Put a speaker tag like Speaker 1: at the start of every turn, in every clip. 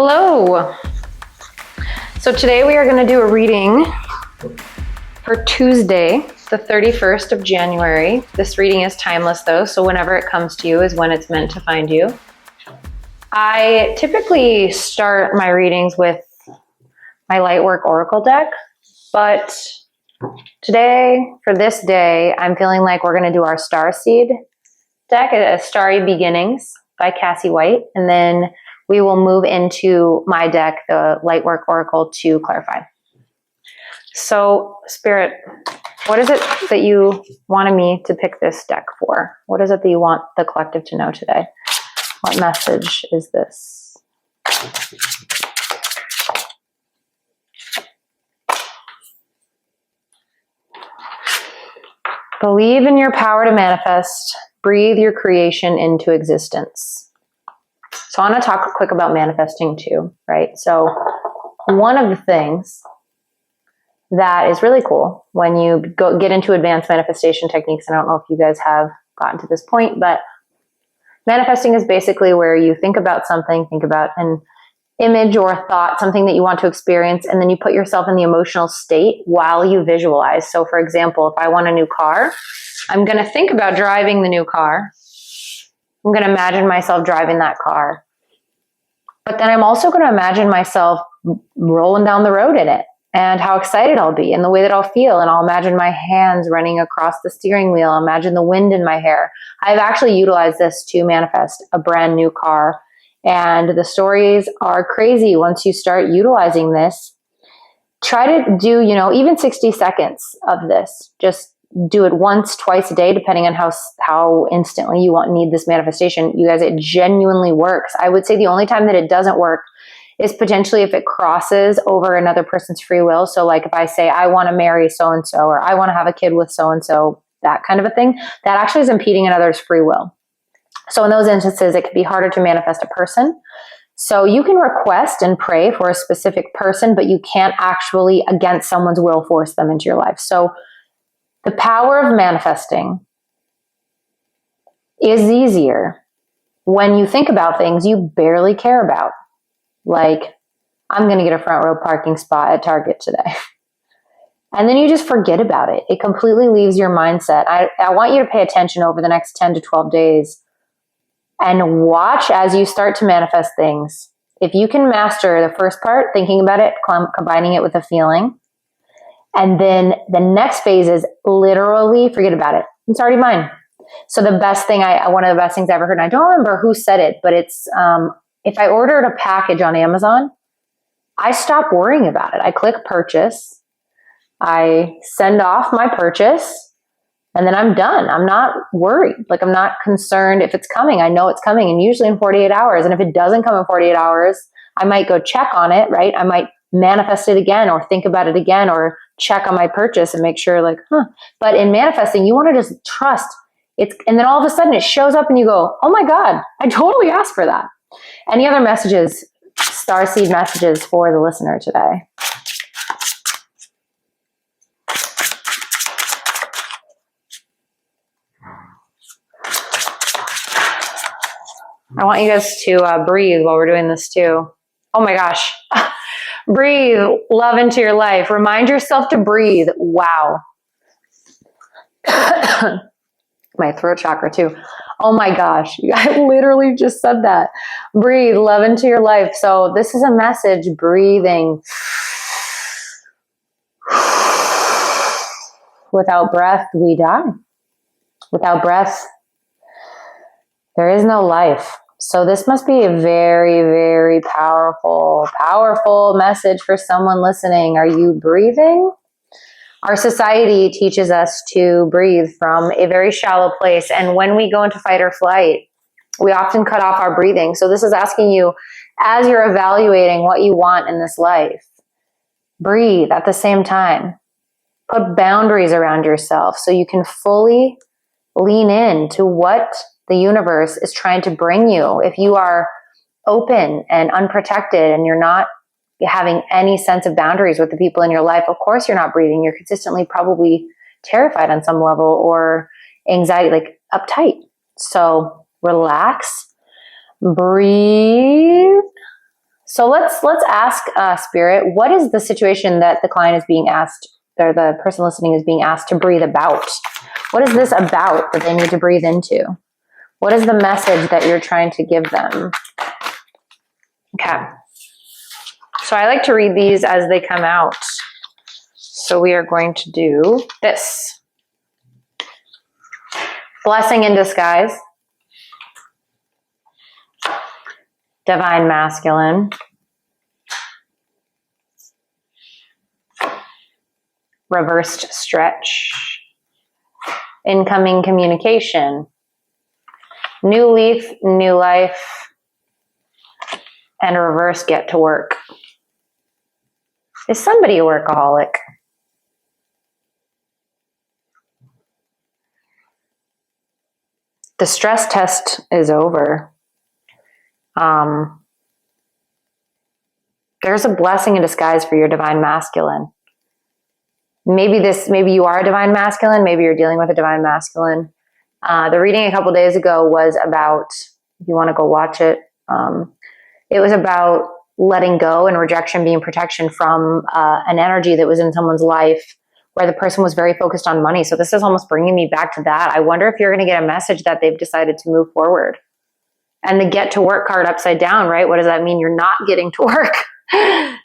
Speaker 1: Hello. So today we are going to do a reading for Tuesday, the 31st of January. This reading is timeless though, so whenever it comes to you is when it's meant to find you. I typically start my readings with my Lightwork Oracle deck, but today, for this day, I'm feeling like we're going to do our Starseed deck, Starry Beginnings by Cassie White, and then we will move into my deck, the Lightwork Oracle, to clarify. So, Spirit, what is it that you wanted me to pick this deck for? What is it that you want the collective to know today? What message is this? Believe in your power to manifest. Breathe your creation into existence. So I want to talk quick about manifesting too, right? So one of the things that is really cool when you get into advanced manifestation techniques, and I don't know if you guys have gotten to this point, but manifesting is basically where you think about something, think about an image or a thought, something that you want to experience, and then you put yourself in the emotional state while you visualize. So for example, if I want a new car, I'm going to think about driving the new car. I'm going to imagine myself driving that car. But then I'm also going to imagine myself rolling down the road in it and how excited I'll be and the way that I'll feel. And I'll imagine my hands running across the steering wheel. I'll imagine the wind in my hair. I've actually utilized this to manifest a brand new car. And the stories are crazy once you start utilizing this. Try to do, even 60 seconds of this. Just do it once, twice a day, depending on how instantly you need this manifestation. You guys, it genuinely works. I would say the only time that it doesn't work is potentially if it crosses over another person's free will. So like if I say, I want to marry so-and-so, or I want to have a kid with so-and-so, that kind of a thing, that actually is impeding another's free will. So in those instances, it could be harder to manifest a person. So you can request and pray for a specific person, but you can't actually, against someone's will, force them into your life. So the power of manifesting is easier when you think about things you barely care about. Like, I'm going to get a front row parking spot at Target today. And then you just forget about it. It completely leaves your mindset. I want you to pay attention over the next 10 to 12 days and watch as you start to manifest things. If you can master the first part, thinking about it, combining it with a feeling, and then the next phase is literally forget about it. It's already mine. So the best thing, one of the best things I ever heard, and I don't remember who said it, but it's, if I ordered a package on Amazon, I stop worrying about it. I click purchase, I send off my purchase, and then I'm done. I'm not worried. Like, I'm not concerned if it's coming. I know it's coming, and usually in 48 hours. And if it doesn't come in 48 hours, I might go check on it, right? I might manifest it again or think about it again or check on my purchase and make sure But in manifesting, you want to just trust it. And then all of a sudden it shows up and you go, oh my God, I totally asked for that. Any other messages, starseed messages for the listener today? I want you guys to breathe while we're doing this too. Oh my gosh. Breathe love into your life. Remind yourself to breathe. Wow. My throat chakra too. Oh my gosh. I literally just said that. Breathe love into your life. So this is a message, breathing. Without breath, we die. Without breath, there is no life. So this must be a very, very powerful message for someone listening. Are you breathing? Our society teaches us to breathe from a very shallow place. And when we go into fight or flight, we often cut off our breathing. So this is asking you, as you're evaluating what you want in this life, breathe at the same time. Put boundaries around yourself so you can fully lean in to what the universe is trying to bring you. If you are open and unprotected and you're not having any sense of boundaries with the people in your life, of course you're not breathing. You're consistently probably terrified on some level or anxiety, like uptight. So relax, breathe, So let's ask Spirit, what is the situation that the client is being asked, or the person listening is being asked to breathe about? What is this about that they need to breathe into? What is the message that you're trying to give them? Okay. So I like to read these as they come out. So we are going to do this. Blessing in disguise. Divine masculine. Reversed stretch. Incoming communication. New leaf, new life. And reverse get to work. Is somebody a workaholic? The stress test is over. There's a blessing in disguise for your divine masculine. Maybe you are a divine masculine. Maybe you're dealing with a divine masculine. The reading a couple days ago was about, if you want to go watch it, it was about letting go and rejection being protection from an energy that was in someone's life where the person was very focused on money. So this is almost bringing me back to that. I wonder if you're going to get a message that they've decided to move forward. And the get to work card upside down, right? What does that mean? You're not getting to work.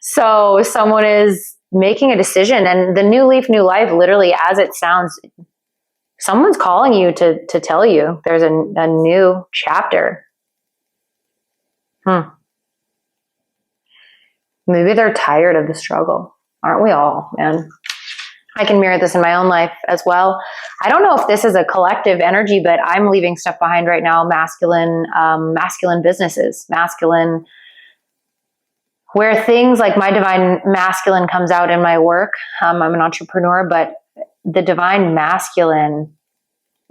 Speaker 1: So someone is making a decision, and the new leaf, new life, literally as it sounds, someone's calling you to tell you there's a new chapter. Maybe they're tired of the struggle. Aren't we all, man? I can mirror this in my own life as well. I don't know if this is a collective energy, but I'm leaving stuff behind right now. Masculine businesses, masculine, where things like my divine masculine comes out in my work. I'm an entrepreneur, but the divine masculine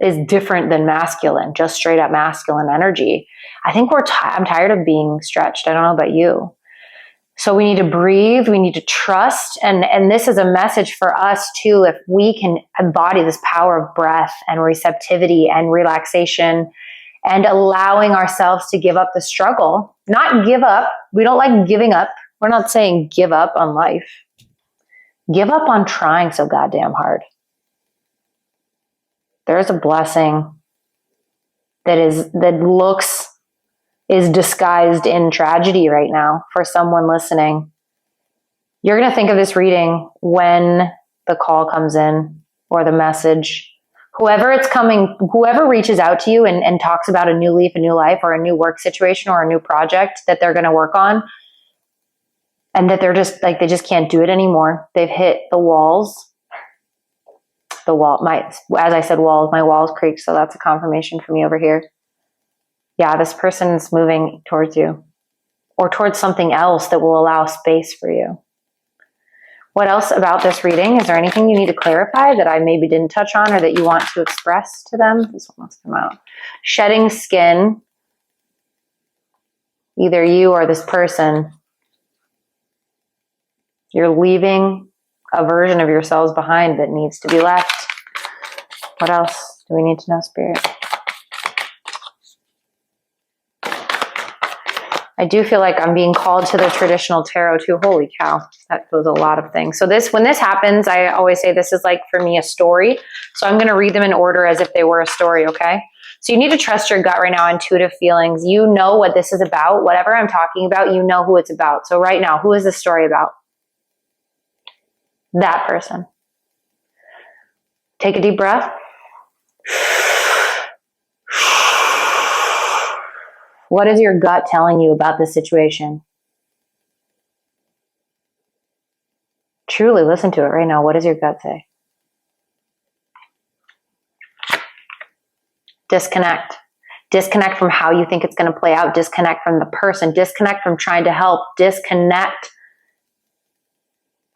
Speaker 1: is different than masculine, just straight up masculine energy. I think I'm tired of being stretched. I don't know about you. So we need to breathe, we need to trust, and this is a message for us too. If we can embody this power of breath and receptivity and relaxation and allowing ourselves to give up the struggle, not give up. We don't like giving up. We're not saying give up on life. Give up on trying so goddamn hard. There's a blessing that is disguised in tragedy right now for someone listening. You're going to think of this reading when the call comes in or the message. Whoever reaches out to you and talks about a new leaf, a new life, or a new work situation or a new project that they're going to work on, and that they're just like, they just can't do it anymore. They've hit the walls. As I said, walls, my walls creak. So that's a confirmation for me over here. Yeah, this person's moving towards you or towards something else that will allow space for you. What else about this reading? Is there anything you need to clarify that I maybe didn't touch on or that you want to express to them? This one must come out. Shedding skin. Either you or this person. You're leaving a version of yourselves behind that needs to be left. What else do we need to know, Spirit? I do feel like I'm being called to the traditional tarot too. Holy cow, that was a lot of things. So when this happens, I always say this is like for me a story. So I'm going to read them in order as if they were a story, okay? So you need to trust your gut right now, intuitive feelings. You know what this is about. Whatever I'm talking about, you know who it's about. So right now, who is this story about? That person. Take a deep breath. What is your gut telling you about this situation? Truly listen to it right now. What does your gut say? Disconnect. Disconnect from how you think it's going to play out. Disconnect from the person. Disconnect from trying to help. Disconnect.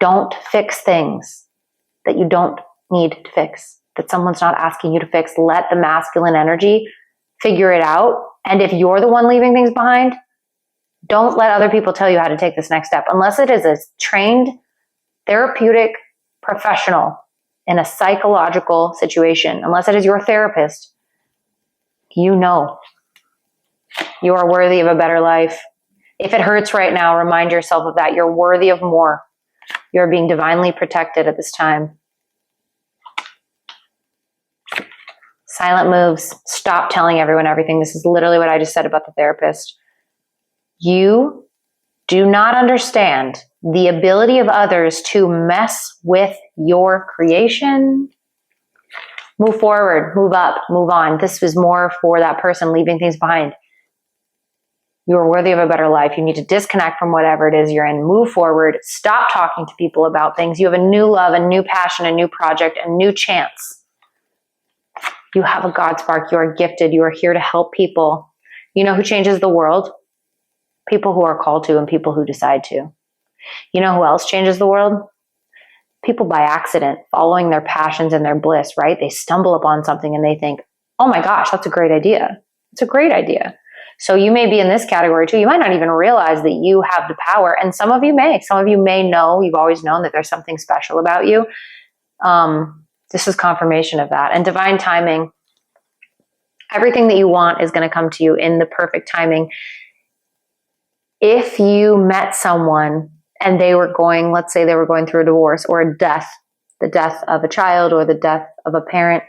Speaker 1: Don't fix things that you don't need to fix, that someone's not asking you to fix. Let the masculine energy figure it out. And if you're the one leaving things behind, don't let other people tell you how to take this next step, unless it is a trained therapeutic professional in a psychological situation, unless it is your therapist. You know you are worthy of a better life. If it hurts right now, remind yourself of that. You're worthy of more. You're being divinely protected at this time. Silent moves. Stop telling everyone everything. This is literally what I just said about the therapist. You do not understand the ability of others to mess with your creation. Move forward, move up, move on. This was more for that person leaving things behind. You're worthy of a better life. You need to disconnect from whatever it is you're in. Move forward. Stop talking to people about things. You have a new love, a new passion, a new project, a new chance. You have a God spark. You are gifted. You are here to help people. You know who changes the world? People who are called to and people who decide to. You know who else changes the world? People by accident, following their passions and their bliss, right? They stumble upon something and they think, oh my gosh, that's a great idea. It's a great idea. So you may be in this category too. You might not even realize that you have the power. And some of you may. Some of you may know, you've always known that there's something special about you. This is confirmation of that. And divine timing, everything that you want is going to come to you in the perfect timing. If you met someone and they were going, let's say they were going through a divorce or a death, the death of a child or the death of a parent,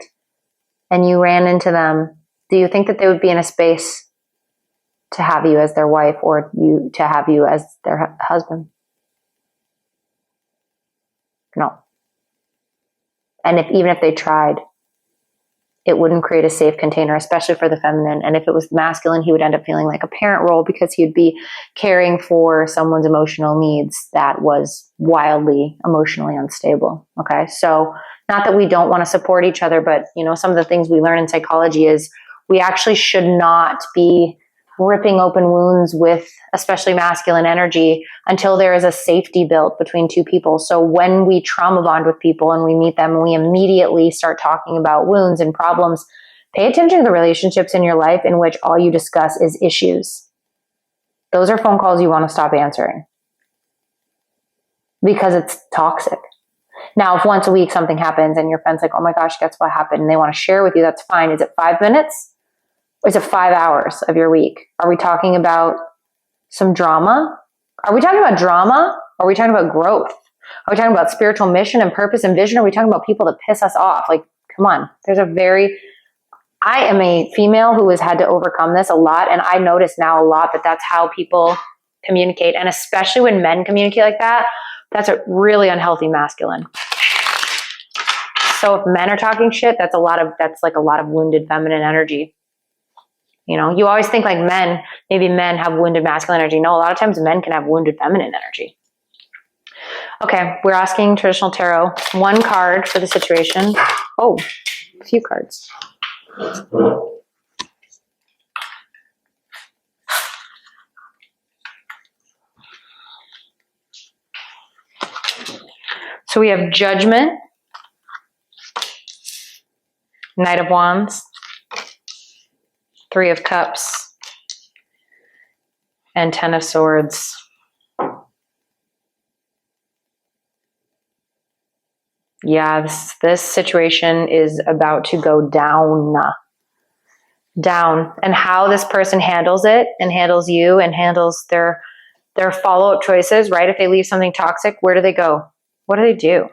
Speaker 1: and you ran into them, do you think that they would be in a space to have you as their wife or you to have you as their husband? No. And even if they tried, it wouldn't create a safe container, especially for the feminine. And if it was masculine, he would end up feeling like a parent role because he would be caring for someone's emotional needs that was wildly emotionally unstable. Okay. So not that we don't want to support each other, but some of the things we learn in psychology is we actually should not be ripping open wounds with especially masculine energy until there is a safety built between two people. So when we trauma bond with people and we meet them and we immediately start talking about wounds and problems, pay attention to the relationships in your life in which all you discuss is issues. Those are phone calls you want to stop answering because it's toxic. Now, if once a week something happens and your friend's like, oh my gosh, guess what happened? And they want to share with you, that's fine. Is it 5 minutes? Or is it 5 hours of your week? Are we talking about some drama? Are we talking about drama? Or are we talking about growth? Are we talking about spiritual mission and purpose and vision? Are we talking about people that piss us off? Like, come on. I am a female who has had to overcome this a lot. And I notice now a lot that that's how people communicate. And especially when men communicate like that, that's a really unhealthy masculine. So if men are talking shit, that's like a lot of wounded feminine energy. You always think like maybe men have wounded masculine energy. No, a lot of times men can have wounded feminine energy. Okay, we're asking traditional tarot one card for the situation. Oh, a few cards. So we have Judgment, Knight of Wands, Three of Cups, and Ten of Swords. Yeah, this situation is about to go down. And how this person handles it and handles you and handles their follow-up choices, right? If they leave something toxic, where do they go? What do they do?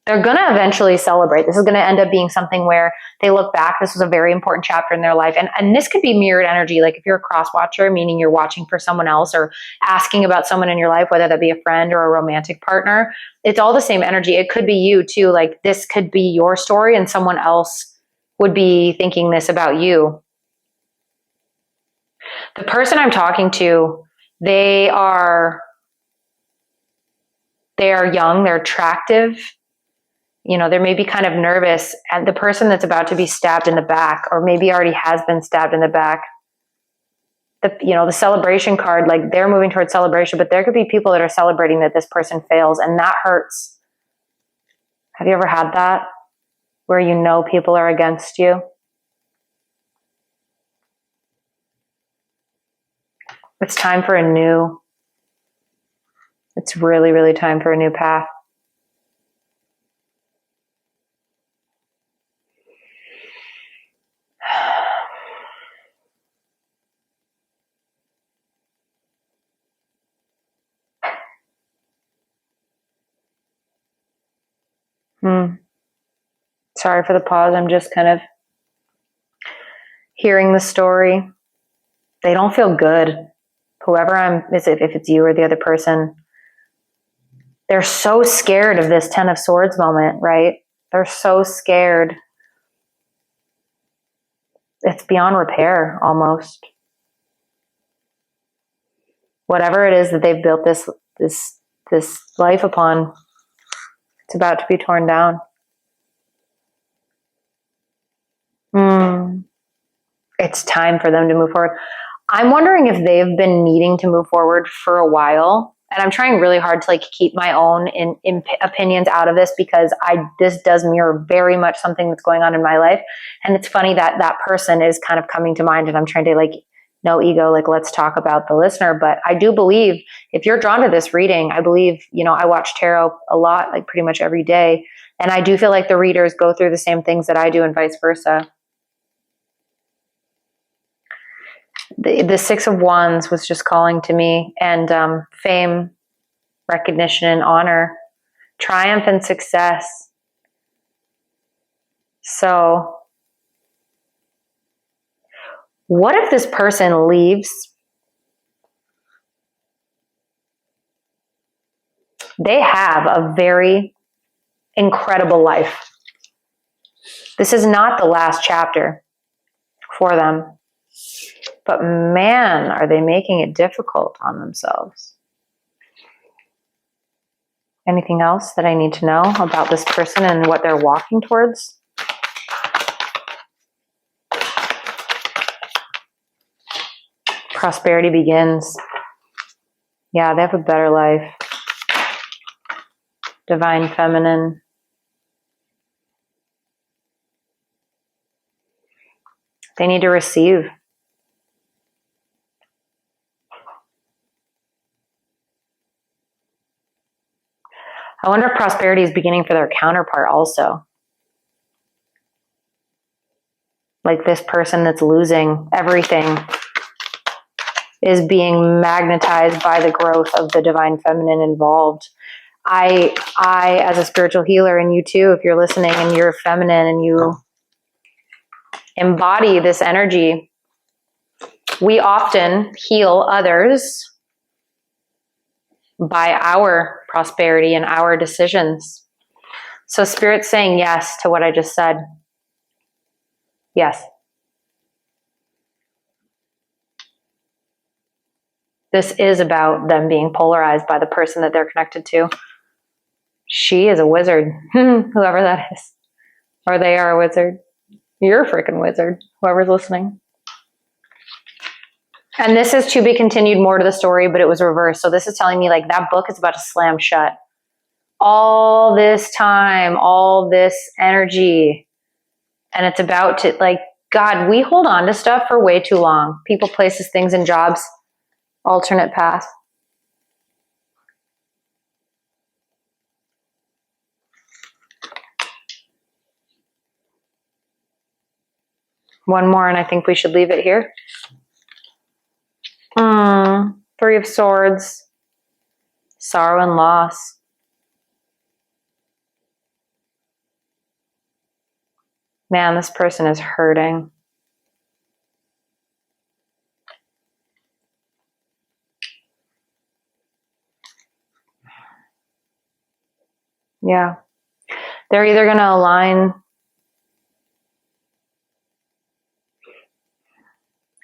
Speaker 1: They're going to eventually celebrate. This is going to end up being something where they look back. This was a very important chapter in their life. And this could be mirrored energy. Like if you're a cross watcher, meaning you're watching for someone else or asking about someone in your life, whether that be a friend or a romantic partner, it's all the same energy. It could be you too. Like this could be your story and someone else would be thinking this about you. The person I'm talking to, they are young, they're attractive. They may be kind of nervous, and the person that's about to be stabbed in the back, or maybe already has been stabbed in the back, the celebration card, like they're moving towards celebration, but there could be people that are celebrating that this person fails, and that hurts. Have you ever had that? Where people are against you? It's time for it's really, really time for a new path. Sorry for the pause. I'm just kind of hearing the story. They don't feel good. Whoever if it's you or the other person, they're so scared of this Ten of Swords moment, right? They're so scared. It's beyond repair, almost. Whatever it is that they've built this life upon, it's about to be torn down. It's time for them to move forward. I'm wondering if they've been needing to move forward for a while. And I'm trying really hard to keep my own opinions out of this, because this does mirror very much something that's going on in my life. And it's funny that that person is kind of coming to mind, and I'm trying to no ego, let's talk about the listener. But I do believe if you're drawn to this reading, I believe, I watch tarot a lot, pretty much every day. And I do feel like the readers go through the same things that I do and vice versa. The Six of Wands was just calling to me, and fame, recognition, and honor, triumph, and success. So what if this person leaves? They have a very incredible life. This is not the last chapter for them. But man, are they making it difficult on themselves. Anything else that I need to know about this person and what they're walking towards? Prosperity begins. Yeah, they have a better life. Divine feminine. They need to receive. I wonder if prosperity is beginning for their counterpart also. This person that's losing everything is being magnetized by the growth of the divine feminine involved. I, as a spiritual healer, and you too, if you're listening and you're feminine and you embody this energy, we often heal others by our prosperity and our decisions. So Spirit's saying yes to what I just said. Yes. This is about them being polarized by the person that they're connected to. She is a wizard, whoever that is. Or they are a wizard. You're a freaking wizard, whoever's listening. And this is to be continued more to the story, but it was reversed. So this is telling me that book is about to slam shut. All this time, all this energy, and it's about to, God, we hold on to stuff for way too long. People, places, things, and jobs. Alternate path. One more, and I think we should leave it here. Three of Swords. Sorrow and loss. Man, this person is hurting. Yeah. They're either going to align.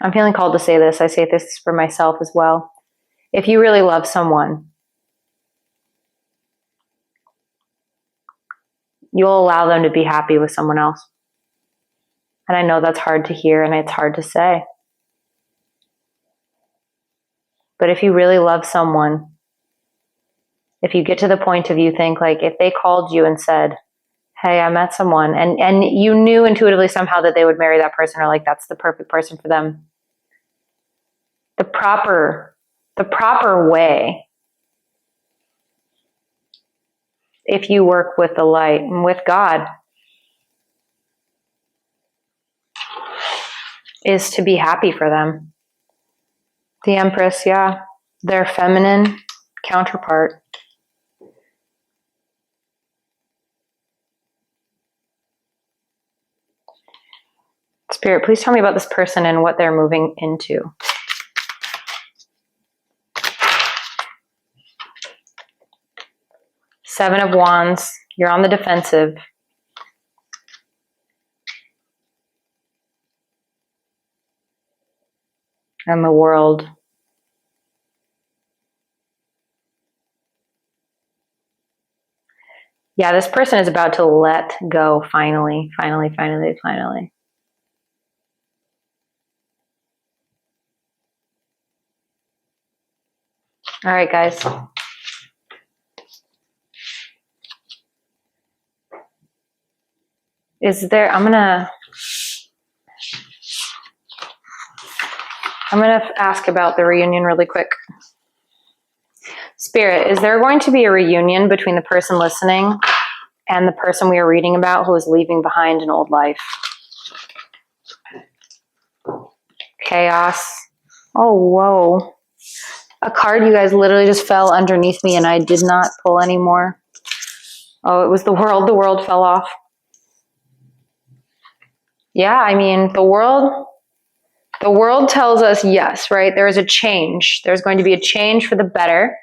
Speaker 1: I'm feeling called to say this. I say this for myself as well. If you really love someone, you'll allow them to be happy with someone else. And I know that's hard to hear and it's hard to say. But if you really love someone, if you get to the point of you think if they called you and said, hey, I met someone, and you knew intuitively somehow that they would marry that person, or that's the perfect person for them. The proper way, if you work with the light and with God, is to be happy for them. The Empress, yeah, their feminine counterpart. Spirit, please tell me about this person and what they're moving into. Seven of Wands. You're on the defensive. And the World. Yeah, this person is about to let go finally. Finally. All right, guys. Is there, I'm gonna ask about the reunion really quick. Spirit, is there going to be a reunion between the person listening and the person we are reading about who is leaving behind an old life? Chaos. Oh, whoa. A card, you guys, literally just fell underneath me and I did not pull any more. Oh, it was the World. The World fell off. Yeah, I mean, the world tells us yes, right? There is a change. There's going to be a change for the better.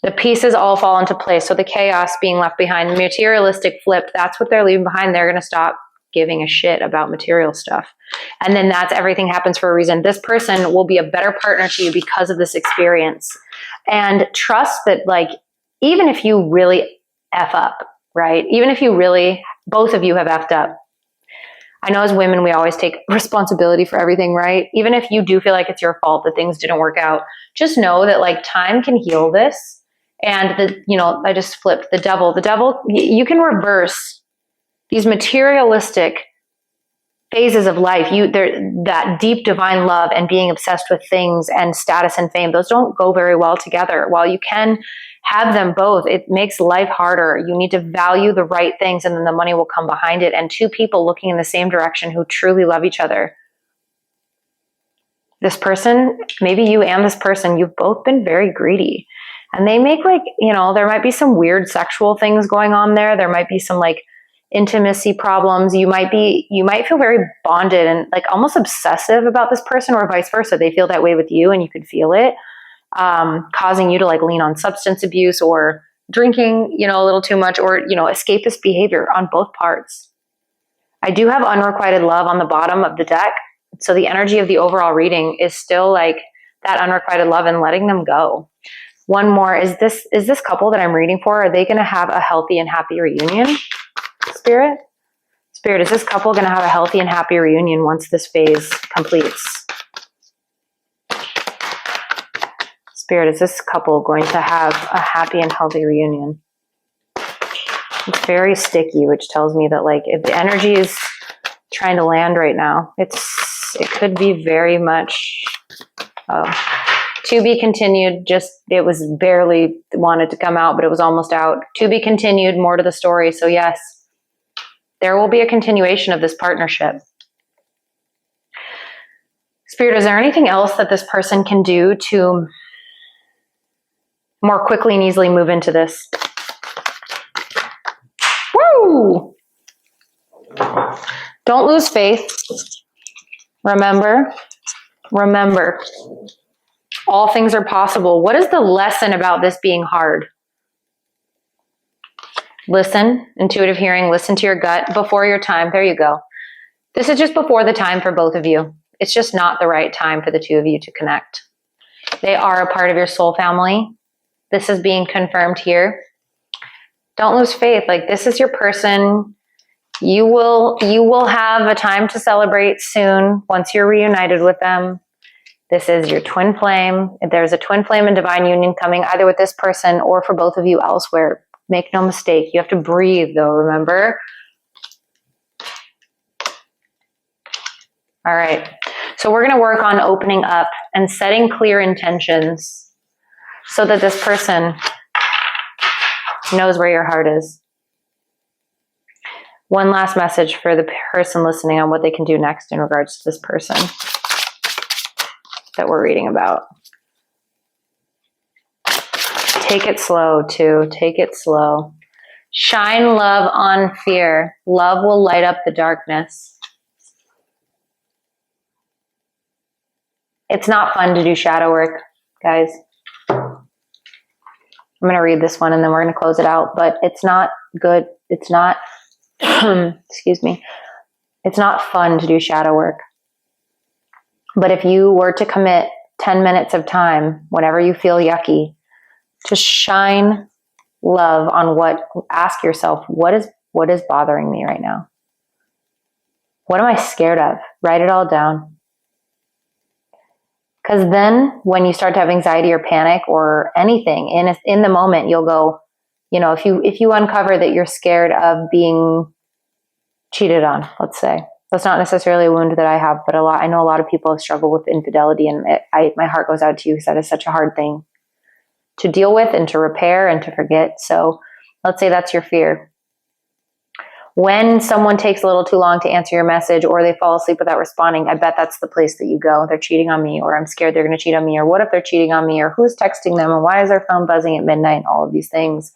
Speaker 1: The pieces all fall into place. So the chaos being left behind, the materialistic flip, that's what they're leaving behind. They're going to stop giving a shit about material stuff. And then that's everything happens for a reason. This person will be a better partner to you because of this experience. And trust that, like, even if you really F up, right? Even if you really, both of you have effed up. I know as women, we always take responsibility for everything, right? Even if you do feel like it's your fault that things didn't work out, just know that, like, time can heal this. And I just flipped the devil. The devil, you can reverse these materialistic phases of life. That deep divine love and being obsessed with things and status and fame, those don't go very well together. While you can have them both, it makes life harder. You need to value the right things and then the money will come behind it. And two people looking in the same direction who truly love each other. This person, maybe you and this person, you've both been very greedy. And they make, like, there might be some weird sexual things going on there. There might be some, like, intimacy problems. You might feel very bonded and, like, almost obsessive about this person, or vice versa. They feel that way with you and you could feel it, causing you to, like, lean on substance abuse or drinking, a little too much, or, escapist behavior on both parts. I do have unrequited love on the bottom of the deck. So the energy of the overall reading is still, like, that unrequited love and letting them go. One more, is this couple that I'm reading for, are they going to have a healthy and happy reunion? Spirit, is this couple going to have a healthy and happy reunion once this phase completes? Spirit, is this couple going to have a happy and healthy reunion? It's very sticky, which tells me that, like, if the energy is trying to land right now, it could be very much to be continued. It was barely wanted to come out, but it was almost out. To be continued, more to the story. So yes, there will be a continuation of this partnership. Spirit, is there anything else that this person can do to more quickly and easily move into this? Woo! Don't lose faith. Remember, all things are possible. What is the lesson about this being hard? Listen, intuitive hearing, listen to your gut before your time. There you go. This is just before the time for both of you. It's just not the right time for the two of you to connect. They are a part of your soul family. This is being confirmed here. Don't lose faith. Like, this is your person. You will have a time to celebrate soon once you're reunited with them. This is your twin flame. There's a twin flame and divine union coming either with this person or for both of you elsewhere. Make no mistake. You have to breathe, though, remember? All right. So we're going to work on opening up and setting clear intentions so that this person knows where your heart is. One last message for the person listening on what they can do next in regards to this person that we're reading about. Take it slow, too. Take it slow. Shine love on fear. Love will light up the darkness. It's not fun to do shadow work, guys. I'm going to read this one and then we're going to close it out, but it's not good. It's not, excuse me. It's not fun to do shadow work. But if you were to commit 10 minutes of time, whenever you feel yucky, to shine love on ask yourself, what is bothering me right now? What am I scared of? Write it all down. Because then when you start to have anxiety or panic or anything in the moment, you'll go, if you uncover that you're scared of being cheated on, let's say, that's not necessarily a wound that I have, but I know a lot of people have struggled with infidelity, and my heart goes out to you because that is such a hard thing to deal with and to repair and to forget. So let's say that's your fear. When someone takes a little too long to answer your message, or they fall asleep without responding, I bet that's the place that you go. They're cheating on me, or I'm scared they're going to cheat on me, or what if they're cheating on me, or who's texting them, and why is their phone buzzing at midnight, all of these things.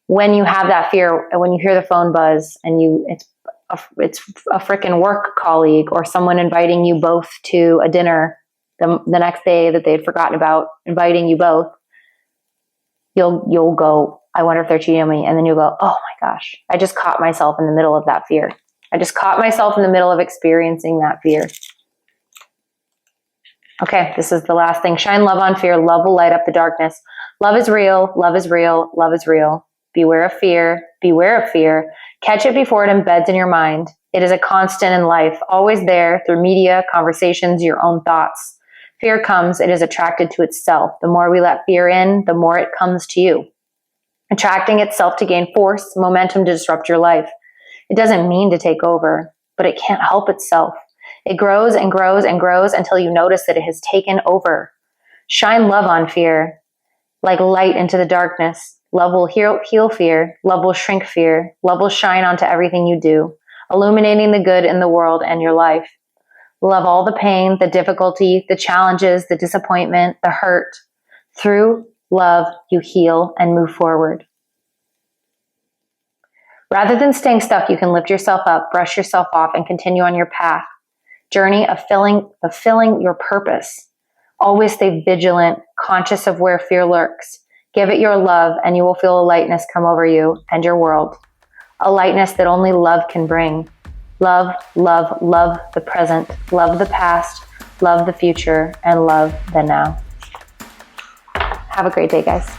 Speaker 1: When you have that fear, when you hear the phone buzz and it's a freaking work colleague or someone inviting you both to a dinner the next day that they'd forgotten about inviting you both, you'll go, I wonder if they're cheating on me. And then you'll go, oh my gosh, I just caught myself in the middle of that fear. I just caught myself in the middle of experiencing that fear. Okay, this is the last thing. Shine love on fear. Love will light up the darkness. Love is real. Love is real. Love is real. Beware of fear. Beware of fear. Catch it before it embeds in your mind. It is a constant in life, always there through media, conversations, your own thoughts. Fear comes, it is attracted to itself. The more we let fear in, the more it comes to you, attracting itself to gain force, momentum to disrupt your life. It doesn't mean to take over, but it can't help itself. It grows and grows and grows until you notice that it has taken over. Shine love on fear, like light into the darkness. Love will heal fear. Love will shrink fear. Love will shine onto everything you do, illuminating the good in the world and your life. Love all the pain, the difficulty, the challenges, the disappointment, the hurt. Through love, you heal and move forward. Rather than staying stuck, you can lift yourself up, brush yourself off, and continue on your path. Journey of fulfilling your purpose. Always stay vigilant, conscious of where fear lurks. Give it your love, and you will feel a lightness come over you and your world. A lightness that only love can bring. Love, love, love the present, love the past, love the future, and love the now. Have a great day, guys.